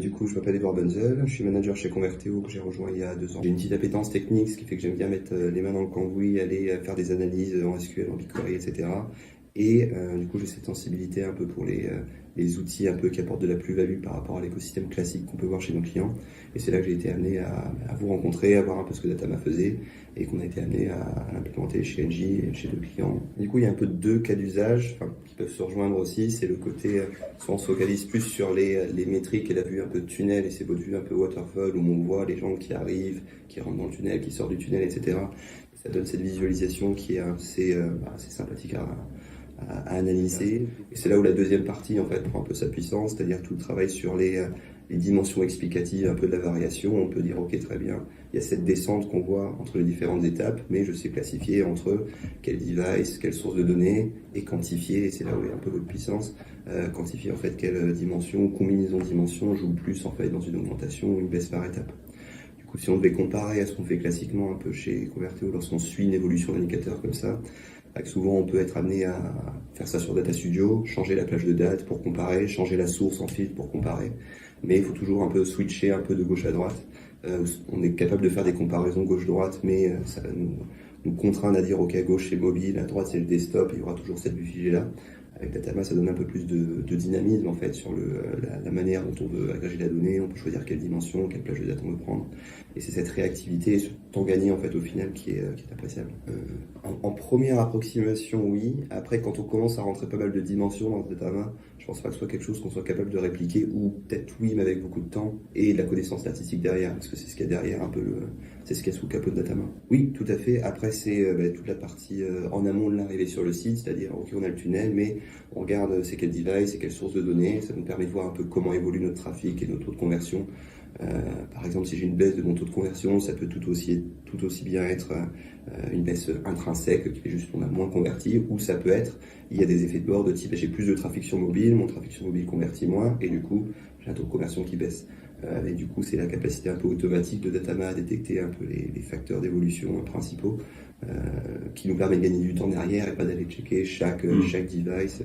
Du coup, je m'appelle Edouard Bunzel, je suis manager chez Converteo que j'ai rejoint il y a 2 ans. J'ai une petite appétence technique, ce qui fait que j'aime bien mettre les mains dans le cambouis, aller faire des analyses en SQL, en BigQuery, etc. Du coup, j'ai cette sensibilité un peu pour les outils un peu qui apportent de la plus-value par rapport à l'écosystème classique qu'on peut voir chez nos clients. Et c'est là que j'ai été amené à vous rencontrer, à voir un peu ce que Datama faisait et qu'on a été amené à l'implémenter chez Engie et chez 2 clients. Du coup, il y a un peu 2 cas d'usage qui peuvent se rejoindre aussi. C'est le côté, soit on se focalise plus sur les métriques et la vue un peu de tunnel et ces beaux de vue un peu waterfall où on voit les gens qui arrivent, qui rentrent dans le tunnel, qui sortent du tunnel, etc. Ça donne cette visualisation qui est assez sympathique à analyser. Et c'est là où la deuxième partie en fait prend un peu sa puissance, c'est-à-dire tout le travail sur les dimensions explicatives, un peu de la variation. On peut dire ok, très bien, il y a cette descente qu'on voit entre les différentes étapes, mais je sais classifier entre quel device, quelle source de données, et quantifier, et c'est là où il y a un peu votre puissance, quantifier en fait quelle dimension, combinaison de dimensions joue le plus en fait dans une augmentation ou une baisse par étape. Du coup, si on devait comparer à ce qu'on fait classiquement un peu chez Converteo lorsqu'on suit une évolution d'indicateurs comme ça, souvent on peut être amené à faire ça sur Data Studio, changer la plage de date pour comparer, changer la source en fil pour comparer, mais il faut toujours un peu switcher un peu de gauche à droite. On est capable de faire des comparaisons gauche-droite, mais ça va nous contraindre à dire ok, à gauche c'est mobile, à droite c'est le desktop, il y aura toujours cette vue figée là. Avec Datama, ça donne un peu plus de dynamisme en fait sur la manière dont on veut agréger la donnée, on peut choisir quelle dimension, quelle plage de date on veut prendre. Et c'est cette réactivité et ce temps gagné en fait au final qui est appréciable. En première approximation, oui. Après, quand on commence à rentrer pas mal de dimensions dans Datama, je pense pas que ce soit quelque chose qu'on soit capable de répliquer, ou peut-être oui, mais avec beaucoup de temps et de la connaissance statistique derrière, parce que c'est ce qu'il y a derrière un peu c'est ce qu'il y a sous le capot de Datama. Oui, tout à fait. Après, c'est toute la partie en amont de l'arrivée sur le site, c'est-à-dire, ok, on a le tunnel, mais on regarde c'est quel device, c'est quelle source de données. Ça nous permet de voir un peu comment évolue notre trafic et notre taux de conversion. Par exemple, si j'ai une baisse de mon taux de conversion, ça peut tout aussi bien être une baisse intrinsèque qui fait juste qu'on a moins converti, ou ça peut être, il y a des effets de bord de type j'ai plus de trafic sur mobile, mon trafic sur mobile convertit moins, et du coup, j'ai un taux de conversion qui baisse. Et du coup, c'est la capacité un peu automatique de Datama à détecter un peu les facteurs d'évolution principaux qui nous permet de gagner du temps derrière et pas d'aller checker chaque device.